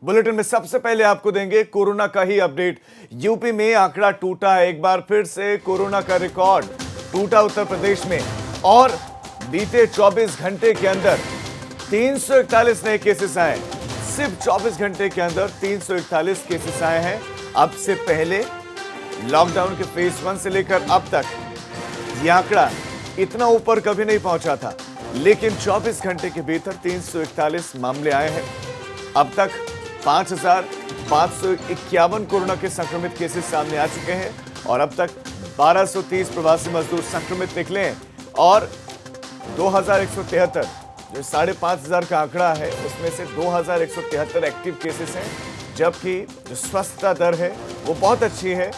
Bulletin में सबसे पहले आपको देंगे कोरोना का ही अपडेट। यूपी में आंकड़ा टूटा है, एक बार फिर से कोरोना का रिकॉर्ड टूटा उत्तर प्रदेश में। और बीते 24 घंटे के अंदर 341 नए केसेस आए। सिर्फ 24 घंटे के अंदर 341 केसेस आए हैं। अब से पहले लॉकडाउन के फेज 1 से लेकर अब तक यह आंकड़ा इतना ऊपर कभी नहीं पहुंचा था, लेकिन 24 घंटे के भीतर 341 मामले आए हैं। अब तक 5,551 कोरोना के संक्रमित केसेस सामने आ चुके हैं और अब तक 1230 प्रवासी मजदूर संक्रमित निकले हैं और 2173 जो 5,500 का आंकड़ा है उसमें से 2173 एक्टिव केसेस हैं, जबकि जो स्वस्थता दर है वो बहुत अच्छी है।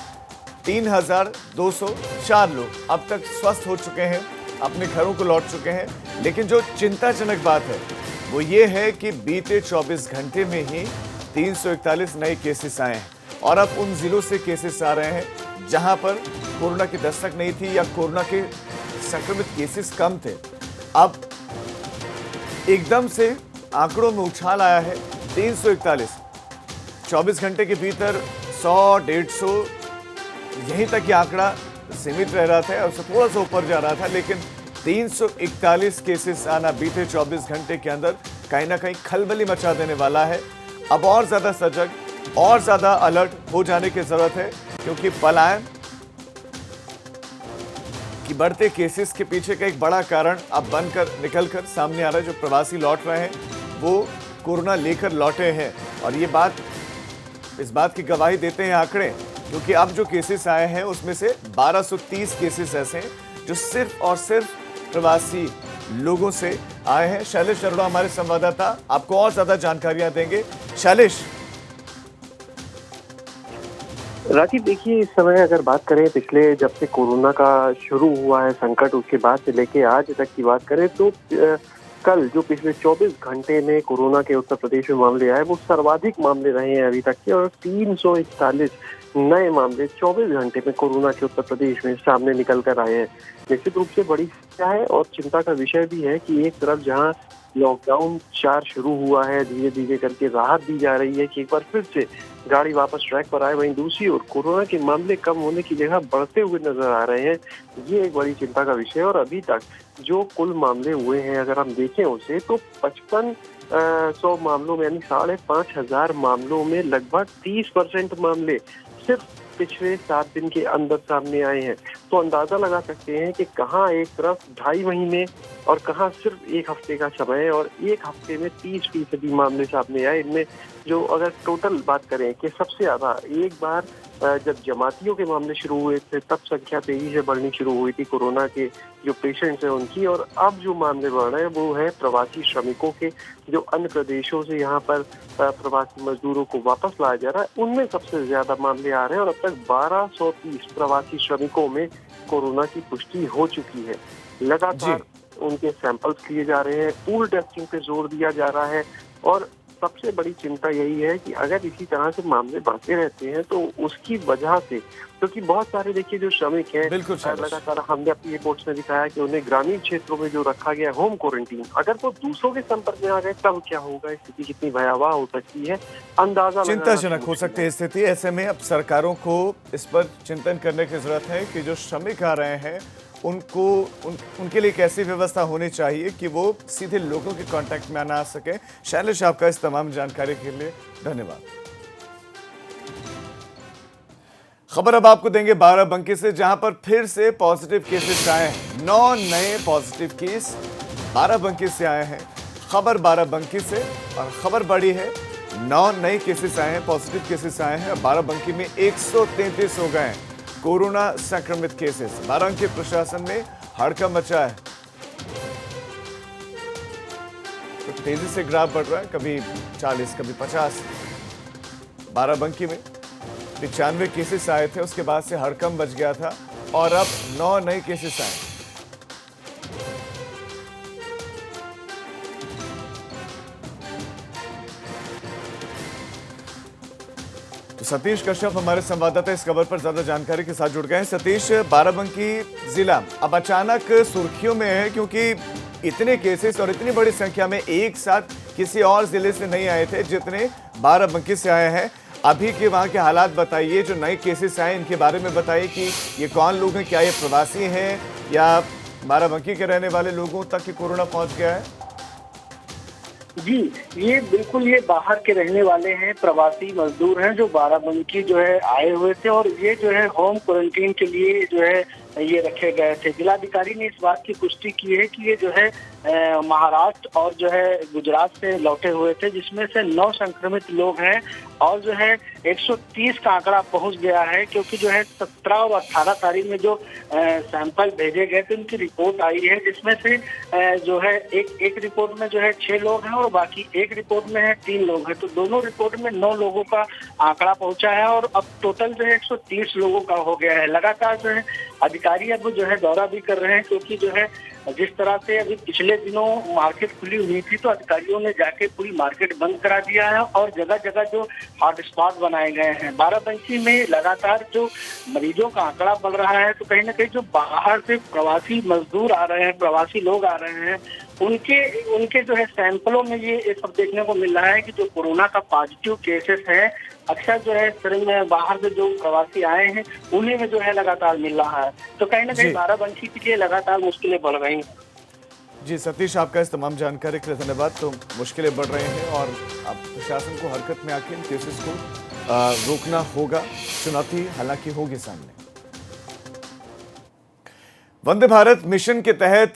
3,204 लोग अब तक स्वस्थ हो चुके हैं, अपने घरों को लौट चुके हैं। लेकिन जो चिंताजनक बात है वो ये है कि बीते 24 घंटे में ही 341 नए केसेस आए हैं और अब उन जिलों से केसेस आ रहे हैं जहां पर कोरोना की दस्तक नहीं थी या कोरोना के संक्रमित केसेस कम थे। अब एकदम से आंकड़ों में उछाल आया है। 341 24 घंटे के भीतर 100, 150 यहीं तक ये आंकड़ा सीमित रह रहा था और थोड़ा सा ऊपर जा रहा था, लेकिन 341 केसेस आना बीते 24 घंटे के अंदर कहीं ना कहीं खलबली मचा देने वाला है। अब और ज्यादा सजग और ज्यादा अलर्ट हो जाने की जरूरत है, क्योंकि पलायन की बढ़ते केसेस के पीछे का एक बड़ा कारण अब बनकर निकलकर सामने आ रहा है। जो प्रवासी लौट रहे हैं वो कोरोना लेकर लौटे हैं और ये बात इस बात की गवाही देते हैं आंकड़े, क्योंकि अब जो केसेस आए हैं उसमें से 1230 केसेस ऐसे हैं जो सिर्फ और सिर्फ प्रवासी लोगों से आए हैं। शैलेश अरोड़ा हमारे संवाददाता आपको और ज्यादा जानकारियां देंगे। शैलेश। राजीव, देखिए, इस समय अगर बात करें पिछले जब से कोरोना का शुरू हुआ है संकट, उसके बाद से लेके आज तक की बात करें तो कल जो पिछले 24 घंटे में कोरोना के उत्तर प्रदेश में मामले आए वो सर्वाधिक मामले रहे हैं अभी तक के, और 341 नए मामले 24 घंटे में कोरोना के उत्तर प्रदेश में सामने निकल कर आए हैं। निश्चित रूप से बड़ी समस्या है और चिंता का विषय भी है कि एक तरफ जहां लॉकडाउन 4 शुरू हुआ है, धीरे धीरे करके राहत दी जा रही है कि एक बार फिर से गाड़ी वापस ट्रैक पर आए, वहीं दूसरी ओर कोरोना के मामले कम होने की जगह बढ़ते हुए नजर आ रहे हैं। ये एक बड़ी चिंता का विषय है और अभी तक जो कुल मामले हुए हैं अगर हम देखें उसे तो 5500 मामलों में यानी 5,500 मामलों में लगभग 30% मामले सिर्फ पिछले 7 दिन के अंदर सामने आए हैं। तो अंदाजा लगा सकते हैं कि कहां एक तरफ 2.5 महीने और कहां सिर्फ 1 हफ्ते का समय है और 1 हफ्ते में 30% मामले सामने आए। इनमें जो अगर टोटल बात करें कि सबसे ज्यादा एक बार जब जमातियों के मामले शुरू हुए थे तब संख्या तेजी से बढ़नी शुरू हुई थी कोरोना के जो पेशेंट्स हैं उनकी, और अब जो मामले बढ़ रहे हैं वो है प्रवासी श्रमिकों के, जो अन्य प्रदेशों से यहाँ पर प्रवासी मजदूरों को वापस लाया जा रहा है, उनमें सबसे ज्यादा मामले आ रहे हैं और अब तक 1230 प्रवासी श्रमिकों में कोरोना की पुष्टि हो चुकी है। लगातार उनके सैंपल्स लिए जा रहे हैं, पूल टेस्टिंग पे जोर दिया जा रहा है और सबसे बड़ी चिंता यही है कि अगर इसी तरह से मामले बढ़ते रहते हैं तो उसकी वजह से, क्योंकि बहुत सारे देखिए जो श्रमिक हैं लगातार हमने अपनी रिपोर्ट्स में दिखाया कि उन्हें ग्रामीण क्षेत्रों में जो रखा गया होम क्वारंटीन, अगर वो दूसरों के संपर्क में आ गए तब क्या होगा, स्थिति कितनी भयावह हो सकती है, अंदाजा चिंताजनक हो सकती है स्थिति। ऐसे में अब सरकारों को इस पर चिंतन करने की जरूरत है कि जो श्रमिक आ रहे हैं उनके लिए कैसी व्यवस्था होनी चाहिए कि वो सीधे लोगों के कांटेक्ट में ना आ सके। शैलेश, आपका इस तमाम जानकारी के लिए धन्यवाद। खबर अब आपको देंगे बाराबंकी से, जहां पर फिर से पॉजिटिव केसेस आए हैं। 9 नए पॉजिटिव केस बाराबंकी से आए हैं। खबर बाराबंकी से और खबर बड़ी है, 9 नए केसेस आए हैं, पॉजिटिव केसेस आए हैं। बाराबंकी में 133 हो गए हैं कोरोना संक्रमित केसेस। बाराबंकी प्रशासन में हड़कंप मचा है। तो तेजी से ग्राफ बढ़ रहा है, कभी 40 कभी 50। बाराबंकी में 95 केसेस आए थे, उसके बाद से हड़कंप मच गया था और अब 9 नए केसेस आए। सतीश कश्यप हमारे संवाददाता इस खबर पर ज्यादा जानकारी के साथ जुड़ गए हैं। सतीश, बाराबंकी जिला अब अचानक सुर्खियों में है क्योंकि इतने केसेस और इतनी बड़ी संख्या में एक साथ किसी और जिले से नहीं आए थे जितने बाराबंकी से आए हैं। अभी के वहाँ के हालात बताइए, जो नए केसेस आए इनके बारे में बताइए कि ये कौन लोग हैं, क्या ये प्रवासी हैं या बाराबंकी के रहने वाले लोगों तक कि कोरोना पहुंच गया है? जी, ये बिल्कुल ये बाहर के रहने वाले हैं, प्रवासी मजदूर हैं जो बाराबंकी जो है आए हुए थे और ये जो है होम क्वारंटीन के लिए जो है ये रखे गए थे। जिलाधिकारी ने इस बात की पुष्टि की है कि ये जो है महाराष्ट्र और जो है गुजरात से लौटे हुए थे, जिसमें से 9 संक्रमित लोग हैं और जो है 130 का आंकड़ा पहुंच गया है, क्योंकि जो है 17 और 18 तारीख में जो सैंपल भेजे गए थे उनकी रिपोर्ट आई है, जिसमें से जो है एक रिपोर्ट में जो है 6 लोग हैं और बाकी एक रिपोर्ट में है 3 लोग हैं। तो दोनों रिपोर्ट में 9 लोगों का आंकड़ा पहुंचा है और अब टोटल जो है 130 लोगों का हो गया है। लगातार जो है अधिकारी अब जो है दौरा भी कर रहे हैं, क्योंकि जो है जिस तरह से अभी पिछले दिनों मार्केट खुली हुई थी तो अधिकारियों ने जाके पूरी मार्केट बंद करा दिया है और जगह जगह जो हॉटस्पॉट बनाए गए हैं। बाराबंकी में लगातार जो मरीजों का आंकड़ा बढ़ रहा है, तो कहीं ना कहीं जो बाहर से प्रवासी मजदूर आ रहे हैं, प्रवासी लोग आ रहे हैं, उनके जो है सैंपलों में ये सब देखने को मिल रहा है कि जो कोरोना का पॉजिटिव केसेस है अक्सर जो है शरीर में बाहर से जो प्रवासी आए हैं उन्हीं में जो है लगातार मिल रहा है। तो कहीं ना कहीं बाराबंकी के लिए लगातार मुश्किलें बढ़ रही हैं। जी सतीश, आपका इस तमाम जानकारी के लिए धन्यवाद। तो मुश्किलें बढ़ रही हैं और अब प्रशासन को हरकत में आके इन केसेस को रोकना होगा। चुनौती हालांकि होगी सामने। वंदे भारत मिशन के तहत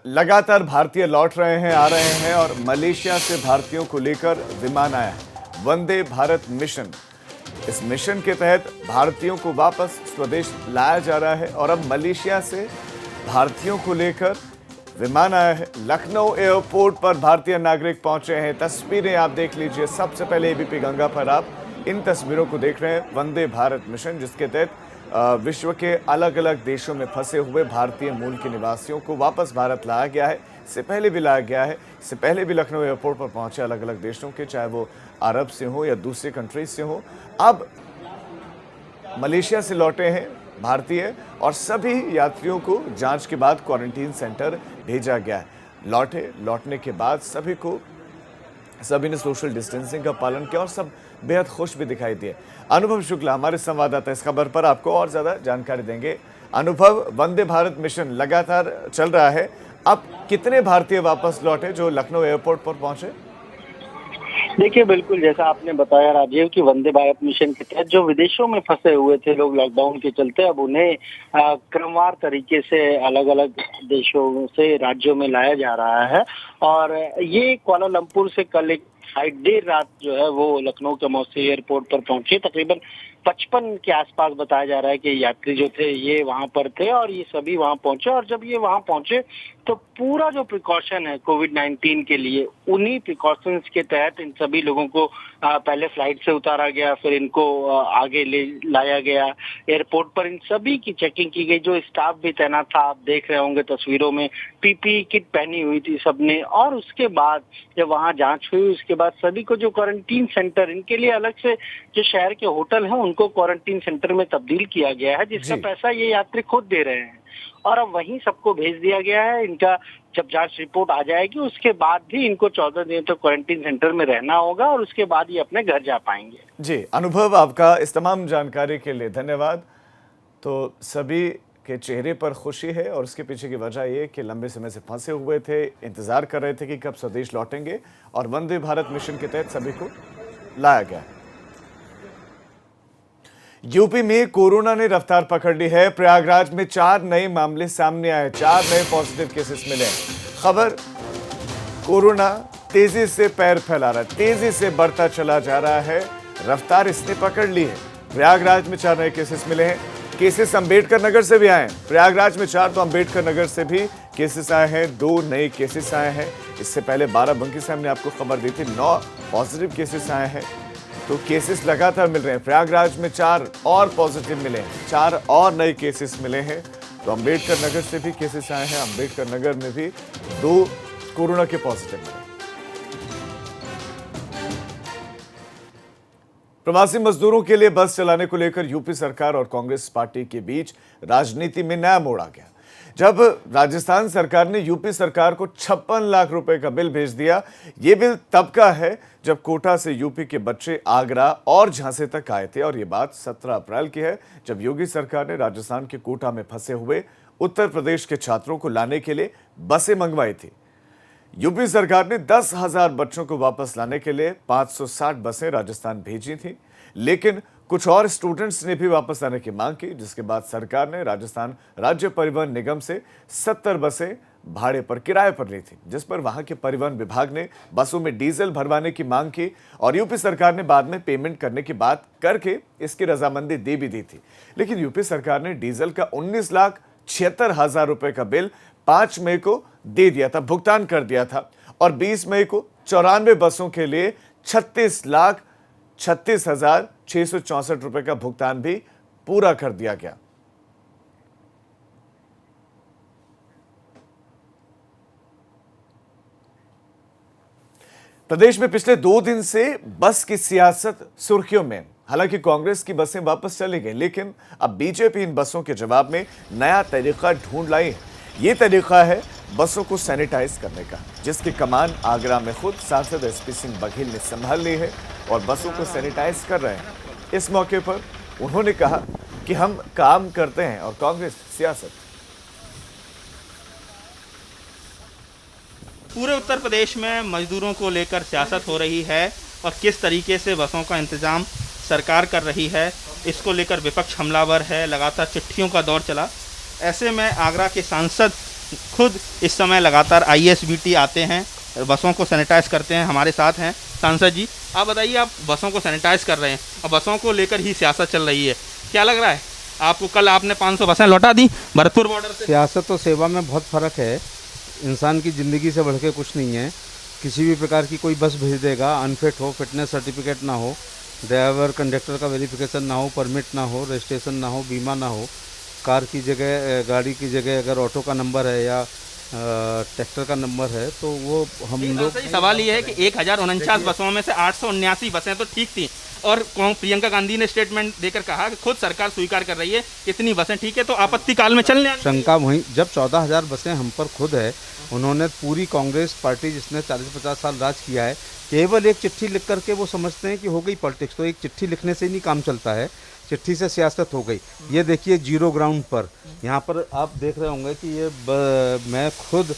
लगातार भारतीय लौट रहे हैं, आ रहे हैं और मलेशिया से भारतीयों को लेकर विमान आया है। वंदे भारत मिशन, इस मिशन के तहत भारतीयों को वापस स्वदेश लाया जा रहा है और अब मलेशिया से भारतीयों को लेकर विमान आया है। लखनऊ एयरपोर्ट पर भारतीय नागरिक पहुंचे हैं। तस्वीरें आप देख लीजिए। सबसे पहले एबीपी गंगा पर आप इन तस्वीरों को देख रहे हैं। वंदे भारत मिशन, जिसके तहत विश्व के अलग अलग देशों में फंसे हुए भारतीय मूल के निवासियों को वापस भारत लाया गया है। इससे पहले भी लाया गया है। इससे पहले भी लखनऊ एयरपोर्ट पर पहुंचे अलग अलग देशों के, चाहे वो अरब से हो या दूसरी कंट्रीज से हो। अब मलेशिया से लौटे हैं भारतीय और सभी यात्रियों को जांच के बाद क्वारंटीन सेंटर भेजा गया है। लौटने के बाद सभी ने सोशल डिस्टेंसिंग का पालन किया और सब बेहद खुश भी दिखाई दिए। अनुभव शुक्ला हमारे संवाददाता इस खबर पर आपको और ज्यादा जानकारी देंगे। अनुभव, वंदे भारत मिशन लगातार चल रहा है, अब कितने भारतीय वापस लौटे जो लखनऊ एयरपोर्ट पर पहुंचे? देखिए, बिल्कुल जैसा आपने बताया राजीव कि वंदे भारत मिशन के तहत जो विदेशों में फंसे हुए थे लोग लॉकडाउन के चलते, अब उन्हें क्रमवार तरीके से अलग अलग देशों से राज्यों में लाया जा रहा है। और ये कुआलालंपुर से कल एक फ्लाइट देर रात जो है वो लखनऊ के मौसी एयरपोर्ट पर पहुंची। तकरीबन 55 के आसपास बताया जा रहा है कि यात्री जो थे ये वहां पर थे और ये सभी वहां पहुंचे। और जब ये वहां पहुंचे तो पूरा जो प्रिकॉशन है कोविड-19 के लिए, उन्हीं प्रिकॉशंस के तहत इन सभी लोगों को पहले फ्लाइट से उतारा गया, फिर इनको आगे ले लाया गया एयरपोर्ट पर। इन सभी की चेकिंग की गई। जो स्टाफ भी तैनात था, आप देख रहे होंगे तस्वीरों में, पीपीई किट पहनी हुई थी सबने। और उसके बाद जब वहां जांच हुई, उसके बाद सभी को जो क्वारंटीन सेंटर, इनके लिए अलग से जो शहर के होटल हैं उनको क्वारंटीन सेंटर में तब्दील किया गया है, जिसका पैसा ये यात्री खुद दे रहे हैं। और अब वहीं सबको भेज दिया गया है। इनका जब जांच रिपोर्ट आ जाएगी उसके बाद भी इनको 14 दिन तक क्वारंटीन सेंटर में रहना होगा और उसके बाद ये अपने घर जा पाएंगे। जी अनुभव, आपका इस तमाम जानकारी के लिए धन्यवाद। तो सभी के चेहरे पर खुशी है और उसके पीछे की वजह ये कि लंबे समय से फंसे हुए थे, इंतजार कर रहे थे कि कब स्वदेश लौटेंगे और वंदे भारत मिशन के तहत सभी को लाया गया। यूपी में कोरोना ने रफ्तार पकड़ ली है। प्रयागराज में 4 नए मामले सामने आए, 4 नए पॉजिटिव केसेस मिले। खबर, कोरोना तेजी से पैर फैला रहा है, तेजी से बढ़ता चला जा रहा है, रफ्तार इसने पकड़ ली है। प्रयागराज में 4 नए केसेस मिले हैं। केसेस अंबेडकर नगर से भी आए। प्रयागराज में 4 तो अंबेडकर नगर से भी केसेस आए हैं, 2 नए केसेस आए हैं। इससे पहले बाराबंकी से हमने आपको खबर दी थी, 9 पॉजिटिव केसेस आए हैं। तो केसेस लगातार मिल रहे हैं। प्रयागराज में 4 और पॉजिटिव मिले हैं, 4 और नए केसेस मिले हैं। तो अंबेडकर नगर से भी केसेस आए हैं, अंबेडकर नगर में भी 2 कोरोना के पॉजिटिव मिले। प्रवासी मजदूरों के लिए बस चलाने को लेकर यूपी सरकार और कांग्रेस पार्टी के बीच राजनीति में नया मोड़ आ गया। जब राजस्थान सरकार ने यूपी सरकार को 56 लाख रुपए का बिल भेज दिया। ये बिल तब का है जब कोटा से यूपी के बच्चे आगरा और झांसी तक आए थे, और ये बात 17 अप्रैल की है, जब योगी सरकार ने राजस्थान के कोटा में फंसे हुए उत्तर प्रदेश के छात्रों को लाने के लिए बसें मंगवाई थी। यूपी सरकार ने 10,000 बच्चों को वापस लाने के लिए 560 बसें राजस्थान भेजी थी, लेकिन कुछ और स्टूडेंट्स ने भी वापस आने की मांग की, जिसके बाद सरकार ने राजस्थान राज्य परिवहन निगम से 70 बसें भाड़े पर किराए पर ली थी, जिस पर वहां के परिवहन विभाग ने बसों में डीजल भरवाने की मांग की और यूपी सरकार ने बाद में पेमेंट करने की बात करके इसकी रजामंदी दे भी दी थी। लेकिन यूपी सरकार ने डीजल का 19,76,000 रुपए का बिल 5 मई को दे दिया था, भुगतान कर दिया था, और 20 मई को 94 बसों के लिए 36,36,664 रुपए का भुगतान भी पूरा कर दिया गया। प्रदेश में पिछले 2 दिन से बस की सियासत सुर्खियों में। हालांकि कांग्रेस की बसें वापस चली गई, लेकिन अब बीजेपी इन बसों के जवाब में नया तरीका ढूंढ लाई है। ये तरीका है बसों को सैनिटाइज करने का, जिसकी कमान आगरा में खुद सांसद एसपी सिंह बघेल ने संभाल ली है और बसों को सैनिटाइज कर रहे हैं। इस मौके पर उन्होंने कहा कि हम काम करते हैं और कांग्रेस सियासत। पूरे उत्तर प्रदेश में मजदूरों को लेकर सियासत हो रही है और किस तरीके से बसों का इंतजाम सरकार कर रही है, इसको लेकर विपक्ष हमलावर है। लगातार चिट्ठियों का दौर चला। ऐसे में आगरा के सांसद खुद इस समय लगातार आईएसबीटी आते हैं, बसों को सैनिटाइज करते हैं। हमारे साथ हैं सांसद जी। आप बताइए, आप बसों को सैनिटाइज कर रहे हैं और बसों को लेकर ही सियासत चल रही है, क्या लग रहा है आपको? कल आपने 500 बसें लौटा दी भरतपुर बॉर्डर से। सियासत और सेवा में बहुत फ़र्क है। इंसान की ज़िंदगी से बढ़ के कुछ नहीं है। किसी भी प्रकार की कोई बस भेज देगा, अनफिट हो, फिटनेस सर्टिफिकेट ना हो, ड्राइवर कंडक्टर का वेरिफिकेशन ना हो, परमिट ना हो, रजिस्ट्रेशन ना हो, बीमा ना हो, कार की जगह गाड़ी की जगह अगर ऑटो का नंबर है या ट्रैक्टर का नंबर है तो वो हम लोग। सवाल ये है कि 1049 बसों में से 879 बसें तो ठीक थी, और प्रियंका गांधी ने स्टेटमेंट देकर कहा कि खुद सरकार स्वीकार कर रही है इतनी बसें ठीक है, तो आपत्ति काल में चलने शंका वहीं जब 14,000 बसें हम पर खुद है। उन्होंने पूरी कांग्रेस पार्टी जिसने 40-50 साल राज किया है, केवल एक चिट्ठी लिख करके वो समझते हैं कि हो गई पॉलिटिक्स। तो एक चिट्ठी लिखने से ही नहीं काम चलता है, चिट्ठी से सियासत हो गई। ये देखिए जीरो ग्राउंड पर, यहाँ पर आप देख रहे होंगे कि ये मैं खुद,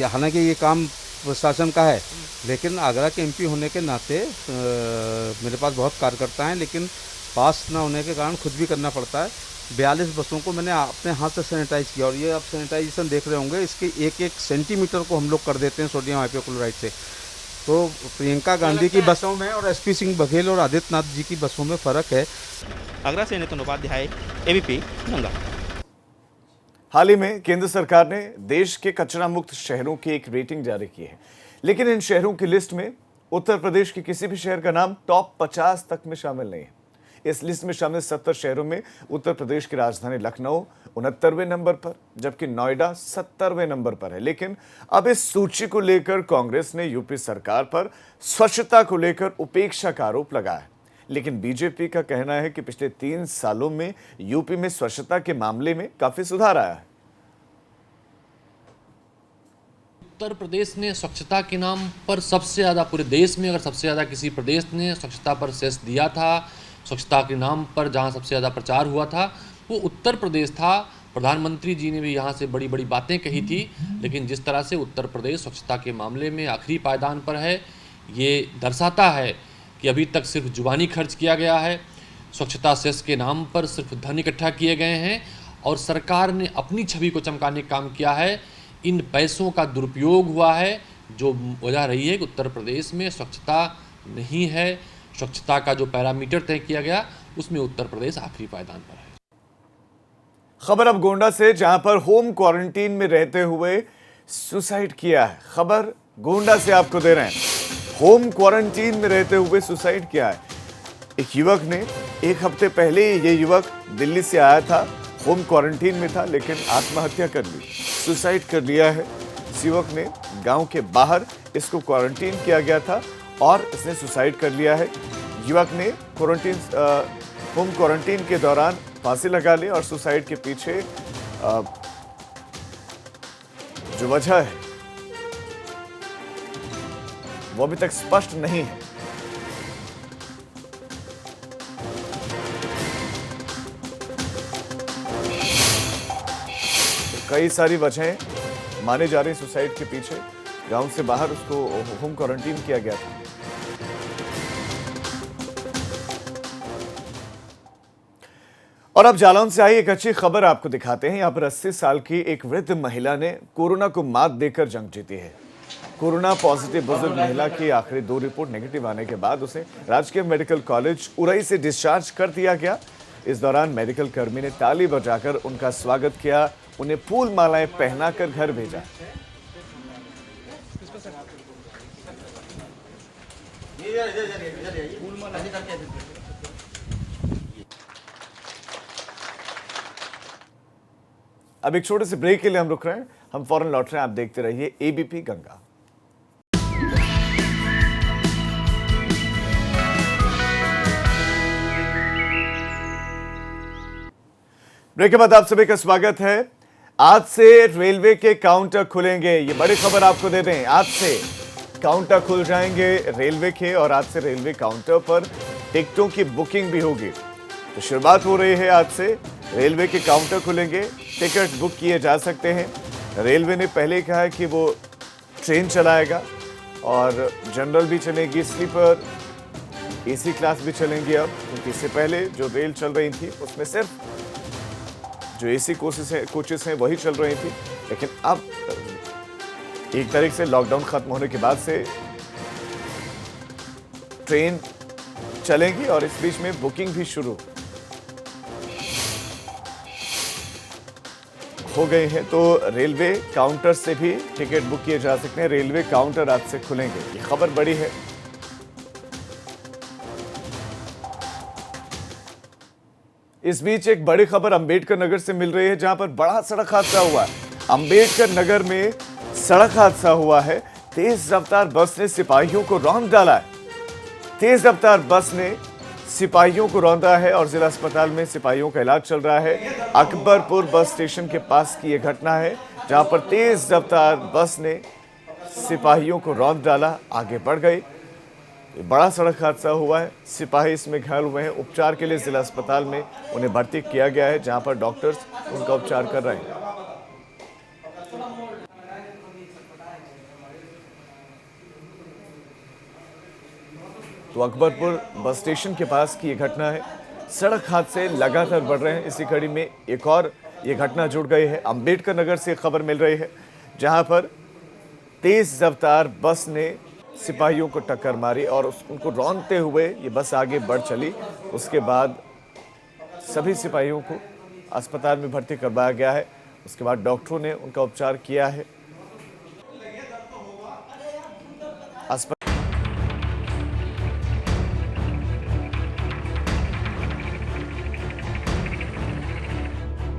हालांकि ये काम प्रशासन का है, लेकिन आगरा के एमपी होने के नाते मेरे पास बहुत कार्यकर्ता हैं, लेकिन पास ना होने के कारण खुद भी करना पड़ता है। 42 बसों को मैंने अपने हाथ से सैनिटाइज किया, और ये आप सैनिटाइजेशन देख रहे होंगे, इसके एक सेंटीमीटर को हम लोग कर देते हैं सोडियम हाइपोक्लोराइड से। तो प्रियंका गांधी की बसों में और एसपी सिंह बघेल और आदित्यनाथ जी की बसों में फ़र्क है। आगरा से नितिन उपाध्याय, एबीपी गंगा। हाल ही में केंद्र सरकार ने देश के कचरा मुक्त शहरों की एक रेटिंग जारी की है, लेकिन इन शहरों की लिस्ट में उत्तर प्रदेश के किसी भी शहर का नाम टॉप 50 तक में शामिल नहीं है। इस लिस्ट में शामिल 70 शहरों में उत्तर प्रदेश की राजधानी लखनऊ 69वें नंबर पर, जबकि नोएडा 70वें नंबर पर है। लेकिन अब इस सूची को लेकर कांग्रेस ने यूपी सरकार पर स्वच्छता को लेकर उपेक्षा का आरोप लगाया है। लेकिन बीजेपी का कहना है कि पिछले 3 सालों में यूपी में स्वच्छता के मामले में काफी सुधार आया है। उत्तर प्रदेश ने स्वच्छता के नाम पर सबसे ज़्यादा, पूरे देश में अगर सबसे ज़्यादा किसी प्रदेश ने स्वच्छता पर सेस दिया था, स्वच्छता के नाम पर जहां सबसे ज़्यादा प्रचार हुआ था, वो उत्तर प्रदेश था। प्रधानमंत्री जी ने भी यहाँ से बड़ी बड़ी बातें कही थी, लेकिन जिस तरह से उत्तर प्रदेश स्वच्छता के मामले में आखिरी पायदान पर है, ये दर्शाता है कि अभी तक सिर्फ जुबानी खर्च किया गया है। स्वच्छता सेस के नाम पर सिर्फ धन इकट्ठा किए गए हैं और सरकार ने अपनी छवि को चमकाने का काम किया है। इन पैसों का दुरुपयोग हुआ है, जो वजह रही है कि उत्तर प्रदेश में स्वच्छता नहीं है। स्वच्छता का जो पैरामीटर तय किया गया, उसमें उत्तर प्रदेश आखिरी पायदान पर है। खबर अब गोंडा से, जहां पर होम क्वारंटीन में रहते हुए सुसाइड किया है। खबर गोंडा से आपको दे रहे हैं। होम क्वारंटीन में रहते हुए सुसाइड किया है एक युवक ने। 1 हफ्ते पहले ये युवक दिल्ली से आया था, होम क्वारंटीन में था, लेकिन आत्महत्या कर ली, सुसाइड कर लिया है। इस युवक ने गांव के बाहर इसको क्वारंटीन किया गया था और इसने सुसाइड कर लिया है। युवक ने होम क्वारंटीन के दौरान फांसी लगा ली और सुसाइड के पीछे जो वजह है वो अभी तक स्पष्ट नहीं है। कई सारी वजहें माने जा रही सुसाइड के पीछे। गांव से बाहर उसको होम क्वारंटीन किया गया था। और अब जालौन से आई एक अच्छी खबर आपको दिखाते हैं। यहां पर 80 साल की एक वृद्ध महिला ने कोरोना को मात देकर जंग जीती है। कोरोना पॉजिटिव बुजुर्ग महिला की आखिरी 2 रिपोर्ट नेगेटिव आने के बाद उसे राजकीय मेडिकल कॉलेज उरई से डिस्चार्ज कर दिया गया। इस दौरान मेडिकल कर्मी ने ताली बजाकर उनका स्वागत किया, उन्हें फूल मालाएं पहनाकर घर भेजा। अब एक छोटे से ब्रेक के लिए हम रुक रहे हैं, हम फौरन लौट रहे हैं। आप देखते रहिए एबीपी गंगा। ब्रेक के बाद आप सभी का स्वागत है। आज से रेलवे के काउंटर खुलेंगे, ये बड़ी खबर आपको दे दें। आज से काउंटर खुल जाएंगे रेलवे के और आज से रेलवे काउंटर पर टिकटों की बुकिंग भी होगी। तो शुरुआत हो रही है आज से, रेलवे के काउंटर खुलेंगे, टिकट बुक किए जा सकते हैं। रेलवे ने पहले कहा है कि वो ट्रेन चलाएगा और जनरल भी चलेगी, स्लीपर, एसी क्लास भी चलेंगी अब, क्योंकि इससे पहले जो रेल चल रही थी उसमें सिर्फ जो एसी कोचेस हैं वही चल रही थी। लेकिन अब एक तारीख से लॉकडाउन खत्म होने के बाद से ट्रेन चलेंगी और इस बीच में बुकिंग भी शुरू हो गई है। तो रेलवे काउंटर से भी टिकट बुक किए जा सकते हैं। रेलवे काउंटर आज से खुलेंगे, ये खबर बड़ी है। इस बीच एक बड़ी खबर अंबेडकर नगर से मिल रही है, जहां पर बड़ा सड़क हादसा हुआ है। अंबेडकर नगर में सड़क हादसा हुआ है। तेज रफ्तार बस ने सिपाहियों को रौंद डाला है। तेज रफ्तार बस ने सिपाहियों को रौंदा है और जिला अस्पताल में सिपाहियों का इलाज चल रहा है। अकबरपुर बस स्टेशन के पास की यह घटना है, जहां पर तेज रफ्तार बस ने सिपाहियों को रौंद डाला, आगे बढ़ गई। बड़ा सड़क हादसा हुआ है। सिपाही इसमें घायल हुए हैं। उपचार के लिए जिला अस्पताल में उन्हें भर्ती किया गया है, जहां पर डॉक्टर्स उनका उपचार कर रहे हैं। तो अकबरपुर बस स्टेशन के पास की ये घटना है। सड़क हादसे लगातार बढ़ रहे हैं। इसी कड़ी में एक और ये घटना जुड़ गई है। अंबेडकर नगर से खबर मिल रही है, जहां पर तेज रफ्तार बस ने सिपाहियों को टक्कर मारी और उनको रौंदते हुए ये बस आगे बढ़ चली। उसके बाद सभी सिपाहियों को अस्पताल में भर्ती करवाया गया है। उसके बाद डॉक्टरों ने उनका उपचार किया है।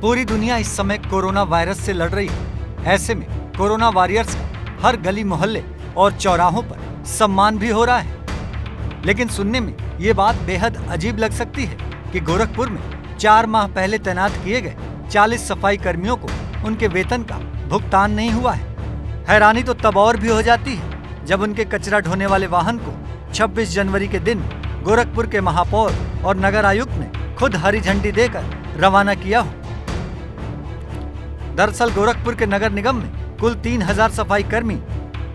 पूरी दुनिया इस समय कोरोना वायरस से लड़ रही है। ऐसे में कोरोना वॉरियर्स का हर गली मोहल्ले और चौराहों पर सम्मान भी हो रहा है। लेकिन सुनने में ये बात बेहद अजीब लग सकती है कि गोरखपुर में 4 माह पहले तैनात किए गए 40 सफाई कर्मियों को उनके वेतन का भुगतान नहीं हुआ है। हैरानी तो तब और भी हो जाती है जब उनके कचरा ढोने वाले वाहन को 26 जनवरी के दिन गोरखपुर के महापौर और नगर आयुक्त ने खुद हरी झंडी देकर रवाना किया हो। दरअसल गोरखपुर के नगर निगम में कुल 3000 सफाई कर्मी,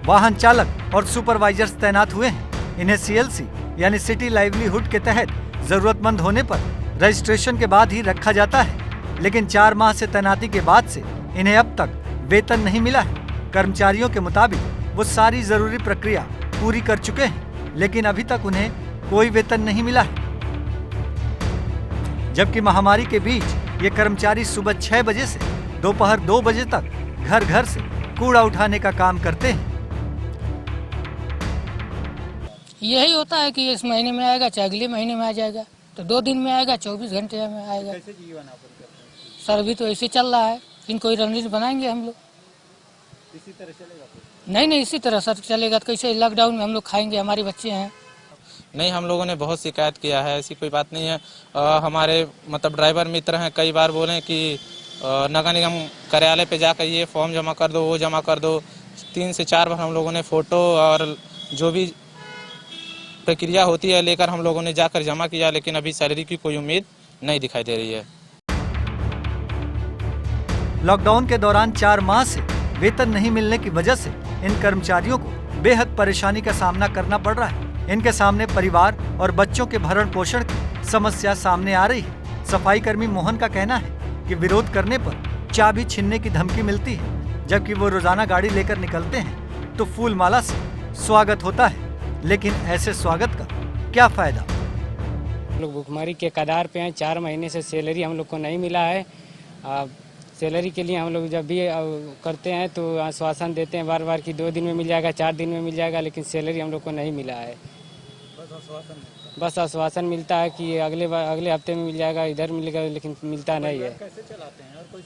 वाहन चालक और सुपरवाइजर्स तैनात हुए हैं। इन्हें सीएलसी यानी सिटी लाइवलीहुड के तहत जरूरतमंद होने पर रजिस्ट्रेशन के बाद ही रखा जाता है। लेकिन 4 माह से तैनाती के बाद से इन्हें अब तक वेतन नहीं मिला है। कर्मचारियों के मुताबिक वो सारी जरूरी प्रक्रिया पूरी कर चुके हैं, लेकिन अभी तक उन्हें कोई वेतन नहीं मिला है। जबकि महामारी के बीच ये कर्मचारी सुबह 6 बजे से दोपहर 2 बजे तक घर घर से कूड़ा उठाने का काम करते हैं। यही होता है कि इस महीने में आएगा चाहे अगले महीने में आ जाएगा, तो 2 दिन में आएगा, 24 घंटे में आएगा। कैसे जीवन यापन करते हैं? सर अभी तो ऐसे चल रहा है, इन कोई रणनीति बनाएंगे हम लोग। इसी तरह चलेगा? नहीं, इसी तरह सर चलेगा। तो कैसे लॉकडाउन में हम लोग खाएंगे, हमारे बच्चे हैं। नहीं, हम लोगों ने बहुत शिकायत किया है, ऐसी कोई बात नहीं है। हमारे मतलब ड्राइवर मित्र हैं, कई बार बोले कि नगर निगम कार्यालय पे जाकर ये फॉर्म जमा कर दो, वो जमा कर दो। 3 से 4 बार हम लोगों ने फ़ोटो और जो भी प्रक्रिया होती है लेकर हम लोगों ने जाकर जमा किया, लेकिन अभी सैलरी की कोई उम्मीद नहीं दिखाई दे रही है। लॉकडाउन के दौरान 4 माह से वेतन नहीं मिलने की वजह से इन कर्मचारियों को बेहद परेशानी का सामना करना पड़ रहा है। इनके सामने परिवार और बच्चों के भरण पोषण की समस्या सामने आ रही है। सफाई कर्मी मोहन का कहना है कि विरोध करने पर चाबी छीनने की धमकी मिलती है, जबकि वो रोजाना गाड़ी लेकर निकलते हैं तो फूल माला से स्वागत होता है। लेकिन ऐसे स्वागत का क्या फायदा? हम लोग भुखमरी के कगार पे हैं। 4 महीने से सैलरी हम लोग को नहीं मिला है। सैलरी के लिए हम लोग जब भी करते हैं तो आश्वासन देते हैं बार बार कि 2 दिन में मिल जाएगा, 4 दिन में मिल जाएगा, लेकिन सैलरी हम लोग को नहीं मिला है। बस आश्वासन मिलता है कि अगले हफ्ते में मिल जाएगा, इधर मिलेगा, लेकिन मिलता नहीं है। कैसे चलाते हैं? और कोई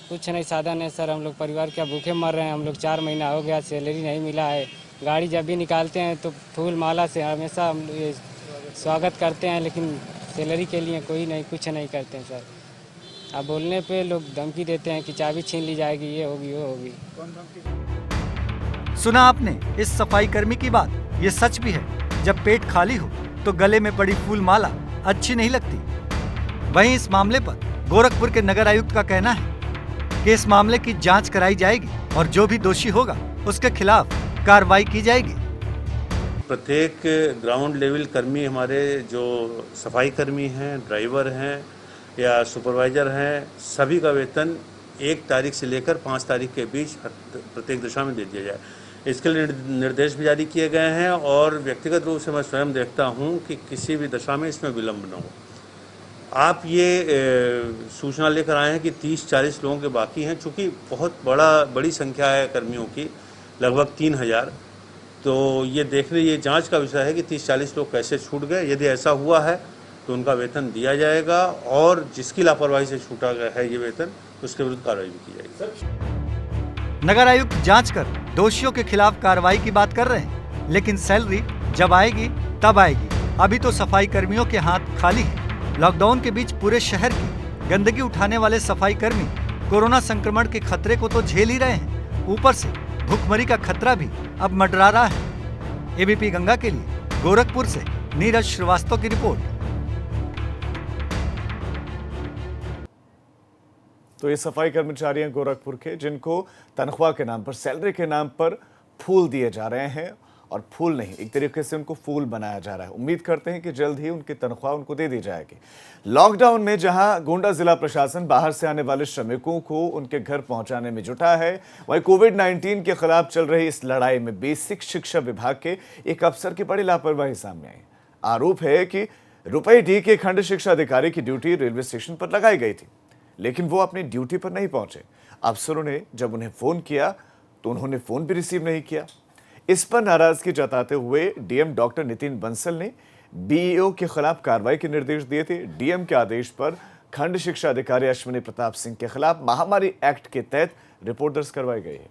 कुछ नहीं, साधन है सर। हम लोग परिवार क्या भूखे मर रहे हैं। हम लोग 4 महीना हो गया, सैलरी नहीं मिला है। गाड़ी जब भी निकालते हैं तो फूल माला से हमेशा हम स्वागत करते हैं, लेकिन सैलरी के लिए कोई नहीं, कुछ नहीं करते हैं सर। अब बोलने पे लोग धमकी देते हैं कि चाबी छीन ली जाएगी, ये होगी, वो होगी। सुना आपने इस सफाई कर्मी की बात। ये सच भी है, जब पेट खाली हो तो गले में पड़ी फूल माला अच्छी नहीं लगती। वहीं इस मामले पर गोरखपुर के नगर आयुक्त का कहना है कि इस मामले की जांच कराई जाएगी और जो भी दोषी होगा उसके खिलाफ कार्रवाई की जाएगी। प्रत्येक ग्राउंड लेवल कर्मी, हमारे जो सफाई कर्मी हैं, ड्राइवर हैं या सुपरवाइजर हैं, सभी का वेतन 1 तारीख से लेकर 5 तारीख के बीच प्रत्येक दशा में दे दिया जाए। इसके लिए निर्देश भी जारी किए गए हैं और व्यक्तिगत रूप से मैं स्वयं देखता हूं कि किसी भी दशा में इसमें विलम्ब न हो। आप ये सूचना लेकर आए हैं कि 30-40 लोगों के बाकी हैं। चूँकि बहुत बड़ी संख्या है कर्मियों की, लगभग 3000, तो ये जांच का विषय है कि 30-40 लोग कैसे छूट गए। यदि ऐसा हुआ है तो उनका वेतन दिया जाएगा और जिसकी लापरवाही से छूटा गया है ये वेतन, उसके विरुद्ध कार्रवाई भी की जाएगी। नगर आयुक्त जांच कर दोषियों के खिलाफ कार्रवाई की बात कर रहे हैं, लेकिन सैलरी जब आएगी तब आएगी। अभी तो सफाई कर्मियों के हाथ खाली है। लॉकडाउन के बीच पूरे शहर की गंदगी उठाने वाले सफाई कर्मी कोरोना संक्रमण के खतरे को तो झेल ही रहे हैं, ऊपर से भुखमरी का खतरा भी अब मंडरा रहा है। एबीपी गंगा के लिए गोरखपुर से नीरज श्रीवास्तव की रिपोर्ट। तो ये सफाई कर्मचारी हैं गोरखपुर के, जिनको तनख्वाह के नाम पर, सैलरी के नाम पर फूल दिए जा रहे हैं, और फूल नहीं, एक तरीके से उनको फूल बनाया जा रहा है। उम्मीद करते हैं कि जल्द ही उनकी तनख्वाह उनको दे दी जाएगी। लॉकडाउन में जहां गोंडा जिला प्रशासन बाहर से आने वाले श्रमिकों को उनके घर पहुंचाने में जुटा है, वहीं कोविड-19 के खिलाफ चल रही इस लड़ाई में बेसिक शिक्षा विभाग के एक अफसर की बड़ी लापरवाही सामने आई। आरोप है कि रुपईडीह के खंड शिक्षा अधिकारी की ड्यूटी रेलवे स्टेशन पर लगाई गई थी, लेकिन वो अपनी ड्यूटी पर नहीं पहुंचे। अफसरों ने जब उन्हें फोन किया तो उन्होंने फोन भी रिसीव नहीं किया। इस पर नाराजगी जताते हुए डीएम डॉक्टर नितिन बंसल ने बीईओ के खिलाफ कार्रवाई के निर्देश दिए थे। डीएम के आदेश पर खंड शिक्षा अधिकारी अश्विनी प्रताप सिंह के खिलाफ महामारी एक्ट के तहत रिपोर्ट दर्ज करवाई गई है।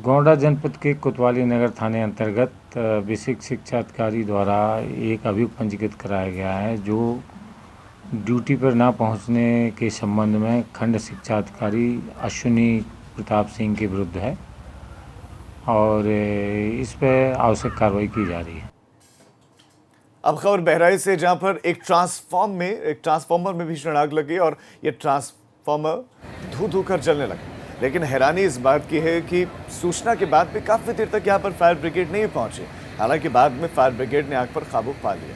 गोंडा जनपद के कोतवाली नगर थाने अंतर्गत बेसिक शिक्षा अधिकारी द्वारा एक अभियोग पंजीकृत कराया गया है, जो ड्यूटी पर ना पहुंचने के संबंध में खंड शिक्षा अधिकारी अश्विनी प्रताप सिंह के विरुद्ध है और इस पर आवश्यक कार्रवाई की जा रही है। अब खबर बहराइच से, जहां पर एक ट्रांसफार्मर में भीषण आग लगी और ये ट्रांसफार्मर धू कर जलने लगा। लेकिन हैरानी इस बात की है कि सूचना के बाद भी काफी देर तक यहां पर फायर ब्रिगेड नहीं पहुंचे। हालांकि बाद में फायर ब्रिगेड ने आग पर काबू पा लिया।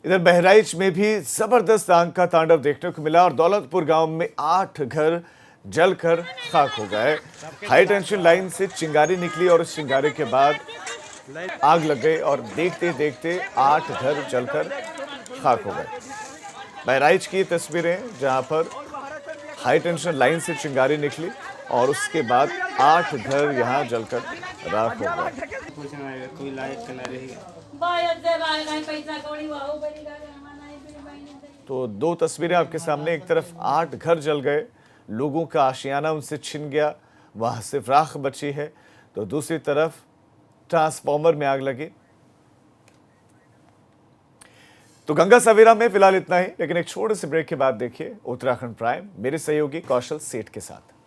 इधर बहराइच में भी जबरदस्त आग का तांडव देखने को मिला और दौलतपुर गांव में 8 घर जलकर खाक हो गए। हाई टेंशन लाइन से चिंगारी निकली और उस चिंगारी के बाद आग लग गई और देखते देखते 8 घर जलकर खाक हो गए। बहराइच की तस्वीरें, जहां पर हाई टेंशन लाइन से चिंगारी निकली और उसके बाद 8 घर यहां जलकर राख हो गए। तो दो तस्वीरें आपके सामने, एक तरफ 8 घर जल गए, लोगों का आशियाना उनसे छिन गया, वहां सिर्फ राख बची है, तो दूसरी तरफ ट्रांसफॉर्मर में आग लगी। तो गंगा सवेरा में फिलहाल इतना ही, लेकिन एक छोटे से ब्रेक के बाद देखिए उत्तराखंड प्राइम मेरे सहयोगी कौशल सेठ के साथ।